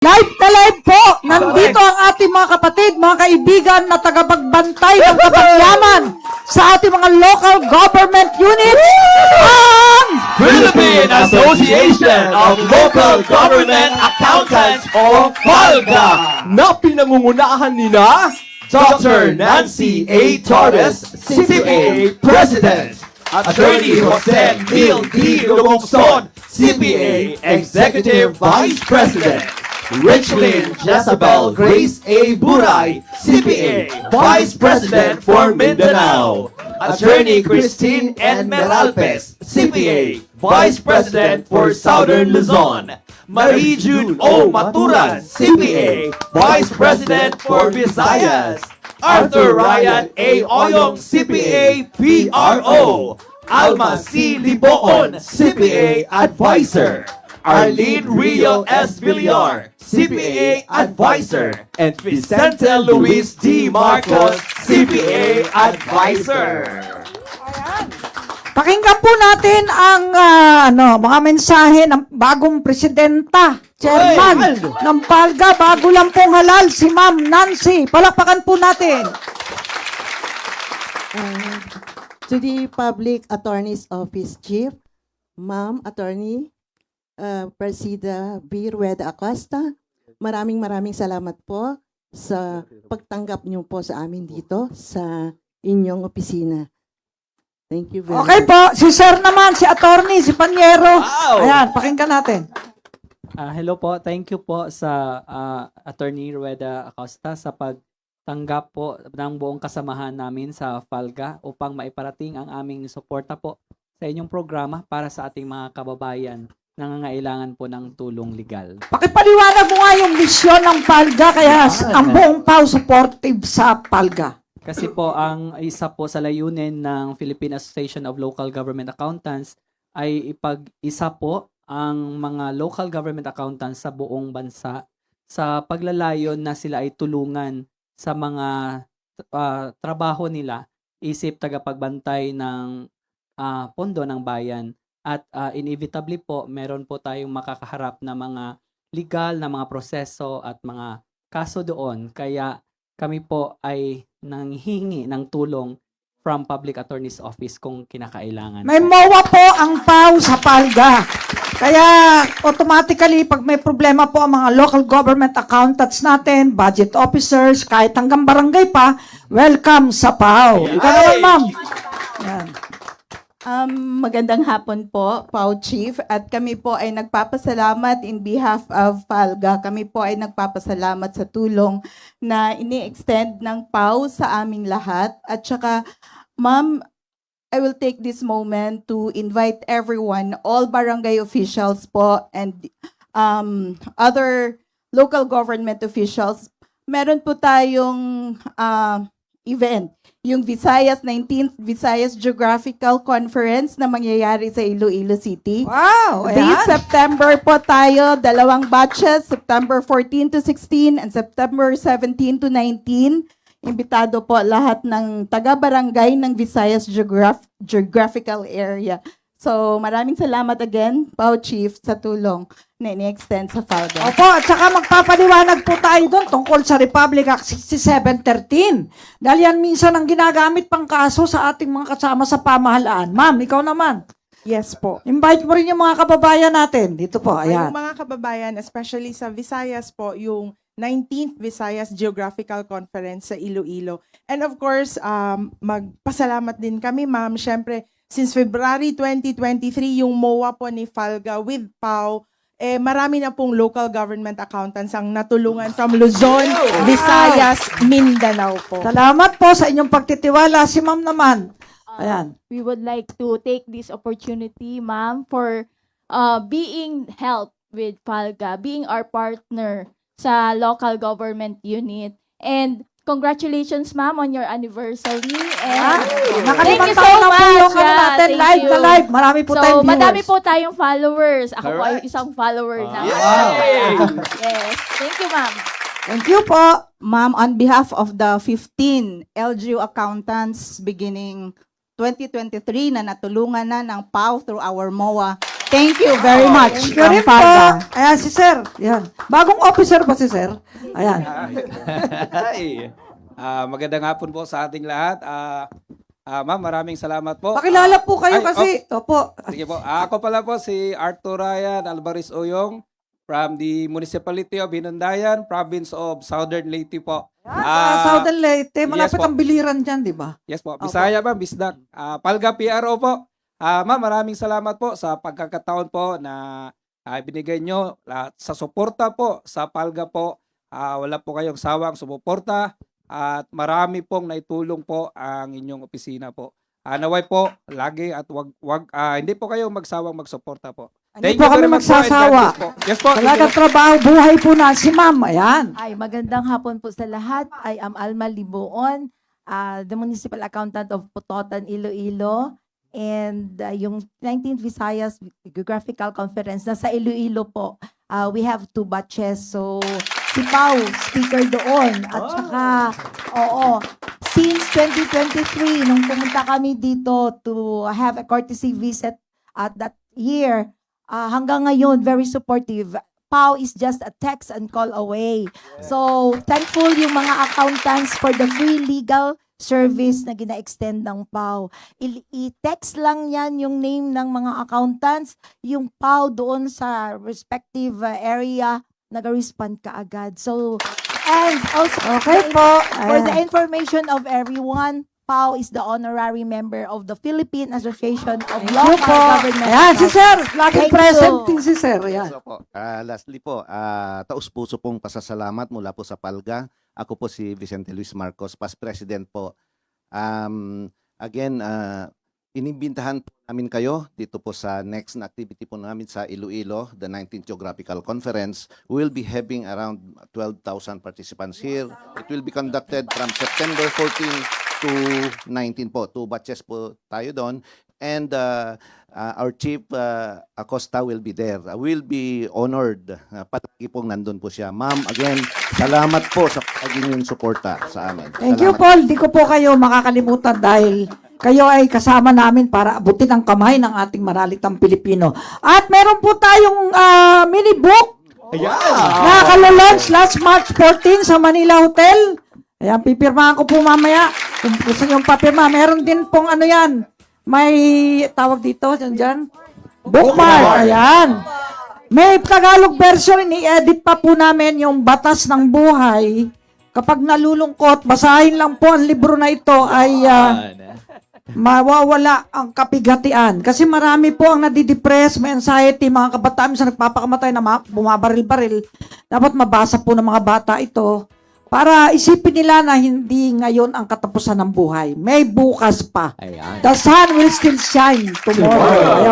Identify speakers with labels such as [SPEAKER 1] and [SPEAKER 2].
[SPEAKER 1] Live na live po! Nandito ang ating mga kapatid, mga kaibigan na tagapagbantay ng kapangyaman sa ating mga local government units. Ang
[SPEAKER 2] Philippine Association of Local Government Accountants o PALGA na pinangungunahan nina Dr. Nancy A. Torres, CPA President, Attorney Jose Neil D. Lugongson, CPA Executive Vice President, Richlyn Jezabel Grace A. Buray, CPA Vice President for Mindanao, Attorney Christine N. Meralpes, CPA Vice President for Southern Luzon, Marie June O. Maturan, CPA Vice President for Visayas, Arthur Ryan A. Oyong, CPA PRO, Alma C. Liboon, CPA Advisor, Arlene Rio S. Villar, CPA Advisor, and Vicente Luis D. Marcos, CPA Advisor.
[SPEAKER 1] pakinggan po natin ang mga mensahe ng bagong presidenta, chairman ng PALGA, bago lang pong halal, si Ma'am Nancy. Palakpakan po natin.
[SPEAKER 3] To the Public Attorney's Office Chief, Ma'am Attorney Presida B. Rueda Acosta, maraming salamat po sa pagtanggap niyo po sa amin dito sa inyong opisina. Thank you very
[SPEAKER 1] Okay
[SPEAKER 3] much.
[SPEAKER 1] po, si Sir naman, si Attorney, si Panyero.
[SPEAKER 2] Wow!
[SPEAKER 1] Ayan, pakinggan natin.
[SPEAKER 4] Hello po, thank you po sa Attorney Rueda Acosta sa pagtanggap po ng buong kasamahan namin sa PALGA upang maiparating ang aming suporta po sa inyong programa para sa ating mga kababayan na nangangailangan po ng tulong legal.
[SPEAKER 1] Pakipaliwanag mo nga yung misyon ng PALGA, kaya ang buong PAW supportive sa PALGA.
[SPEAKER 4] Kasi po ang isa po sa layunin ng Philippine Association of Local Government Accountants ay ipag-isa po ang mga local government accountants sa buong bansa sa paglalayon na sila ay tulungan sa mga trabaho nila, isip tagapagbantay ng pondo ng bayan. At inevitably po, meron po tayong makakaharap na mga legal na mga proseso at mga kaso doon. Kaya kami po ay nanghihingi ng tulong from Public Attorney's Office kung kinakailangan.
[SPEAKER 1] May MOA po ang PAW sa PALGA. Kaya automatically, pag may problema po ang mga local government accountants natin, budget officers, kahit hanggang barangay pa, welcome sa PAW. Ikaw naman, ma'am. Yan.
[SPEAKER 3] Magandang hapon po, PAW Chief, at kami po ay nagpapasalamat in behalf of PALGA. Kami po ay nagpapasalamat sa tulong na ini-extend ng PAW sa aming lahat. At saka, ma'am, I will take this moment to invite everyone, all barangay officials po and other local government officials. Meron po tayong event, yung 19th Visayas Geographical Conference na mangyayari sa Iloilo City.
[SPEAKER 1] Wow!
[SPEAKER 3] This
[SPEAKER 1] Ayan.
[SPEAKER 3] September po tayo, dalawang batches, September 14 to 16 and September 17 to 19. Imbitado po lahat ng taga-barangay ng Visayas Geographical Area. So, maraming salamat again, PAW Chief, sa tulong na ini-extend sa PALGA.
[SPEAKER 1] Opo, at saka magpapaliwanag po tayo doon tungkol sa Republic Act 6713. Dahil yan minsan ang ginagamit pang kaso sa ating mga kasama sa pamahalaan. Ma'am, ikaw naman.
[SPEAKER 5] Yes po.
[SPEAKER 1] Invite mo rin yung mga kababayan natin. Dito po, ayan.
[SPEAKER 5] Yung mga kababayan, especially sa Visayas po, yung 19th Visayas Geographical Conference sa Iloilo. And of course, magpasalamat din kami, ma'am. Siyempre, since February 2023, yung MOA po ni PALGA with PAW, marami na pong local government accountants ang natulungan from Luzon, Visayas, Mindanao po.
[SPEAKER 1] Salamat po sa inyong pagtitiwala. Si ma'am naman. Ayan.
[SPEAKER 6] We would like to take this opportunity, ma'am, for being helped with PALGA, being our partner sa local government unit. And congratulations, ma'am, on your anniversary. And
[SPEAKER 1] Nakalimang
[SPEAKER 6] thank you so
[SPEAKER 1] taon na po
[SPEAKER 6] much.
[SPEAKER 1] yung ano
[SPEAKER 6] Yeah,
[SPEAKER 1] natin,
[SPEAKER 6] thank
[SPEAKER 1] live na
[SPEAKER 6] you.
[SPEAKER 1] live. Marami po tayong
[SPEAKER 6] So,
[SPEAKER 1] viewers.
[SPEAKER 6] madami po tayong followers. Ako po ay
[SPEAKER 2] Correct.
[SPEAKER 6] isang follower na.
[SPEAKER 2] Yay!
[SPEAKER 6] Yes. Thank you, ma'am.
[SPEAKER 1] Thank you po.
[SPEAKER 3] Ma'am, on behalf of the 15 LGU accountants beginning 2023 na natulungan na ng PAW through our MOA, Thank you very much.
[SPEAKER 1] Thank you rin po. Ayan, si Sir. Ayan. Bagong officer pa si Sir. Ayan.
[SPEAKER 7] Hi. Magandang hapon po sa ating lahat. Ma'am, maraming salamat po.
[SPEAKER 1] Pakilala po kayo
[SPEAKER 7] Ay,
[SPEAKER 1] kasi. Opo.
[SPEAKER 7] Sige po. Ako pala po si Arthur Ryan Alvarez Oyong from the Municipality of Hinundayan, Province of Southern Leyte po.
[SPEAKER 1] Sa Southern Leyte, malapit
[SPEAKER 7] yes po.
[SPEAKER 1] ang biliran dyan, di ba?
[SPEAKER 7] Yes po. Bisaya ba? Bisdak. Palga PRO po. Ma'am, maraming salamat po sa pagkakataon po na binigay nyo sa suporta po sa Palga po. Wala po kayong sawang sumuporta at marami pong naitulong po ang inyong opisina po. Naway po lagi at hindi po kayo magsawang magsuporta po.
[SPEAKER 1] Hindi
[SPEAKER 7] Thank
[SPEAKER 1] po
[SPEAKER 7] you
[SPEAKER 1] kami
[SPEAKER 7] very much po and God
[SPEAKER 1] magsasawa.
[SPEAKER 7] bless po. Yes po.
[SPEAKER 1] Talagang trabaho, buhay po na si Ma'am. Ayan.
[SPEAKER 8] Ay, magandang hapon po sa lahat. I am Alma Libuon, the Municipal Accountant of Putotan, Iloilo. And yung 19th Visayas Geographical Conference na sa Iloilo po. We have 2 batches. So, si Pau, speaker doon. At saka, since 2023, nung pumunta kami dito to have a courtesy visit at that year, hanggang ngayon, very supportive. Pau is just a text and call away. So, thankful yung mga accountants for the free legal service na gina-extend ng PAO. I-text lang yan yung name ng mga accountants, yung PAO doon sa respective area, nag-respond ka agad. So, and also,
[SPEAKER 1] Okay po.
[SPEAKER 8] for the
[SPEAKER 1] Ayan.
[SPEAKER 8] information of everyone, PAO is the honorary member of the Philippine Association of
[SPEAKER 1] Thank you
[SPEAKER 8] Local
[SPEAKER 1] po.
[SPEAKER 8] Government.
[SPEAKER 1] Ayan, si Sir. Laging
[SPEAKER 8] Thank
[SPEAKER 1] present
[SPEAKER 8] you.
[SPEAKER 1] din si Sir. Ayan.
[SPEAKER 9] So po, lastly po, taus-puso pong pasasalamat mula po sa Palga. Ako po si Vicente Luis Marcos, past president po. Again, inimbitahan po namin kayo dito po sa next na activity po namin sa Iloilo, the 19th Geographical Conference. We will be having around 12,000 participants here. It will be conducted from September 14 to 19 po. 2 batches po tayo doon. And our Chief Acosta will be there. Will be honored. Palagi pong nandun po siya. Ma'am, again, salamat po sa pagiging suporta sa amin.
[SPEAKER 1] Thank you,
[SPEAKER 9] Salamat.
[SPEAKER 1] Paul. Di ko po kayo makakalimutan dahil kayo ay kasama namin para abutin ang kamay ng ating maralitang Pilipino. At meron po tayong mini book na kalalaunch last March 14 sa Manila Hotel. Ayan, pipirmahan ko po mamaya. Kung gusto nyo papirma, meron din pong ano yan. May tawag dito, dyan. Bookmark, ayan. May Tagalog version, ini-edit pa po namin yung Batas ng Buhay. Kapag nalulungkot, basahin lang po ang libro na ito ay mawawala ang kapigatian. Kasi marami po ang nadidepress, may anxiety, mga kabataan sa nagpapakamatay na bumabaril-baril. Dapat mabasa po ng mga bata ito para isipin nila na hindi ngayon ang katapusan ng buhay. May bukas pa.
[SPEAKER 2] Ayan.
[SPEAKER 1] The sun will still shine tomorrow.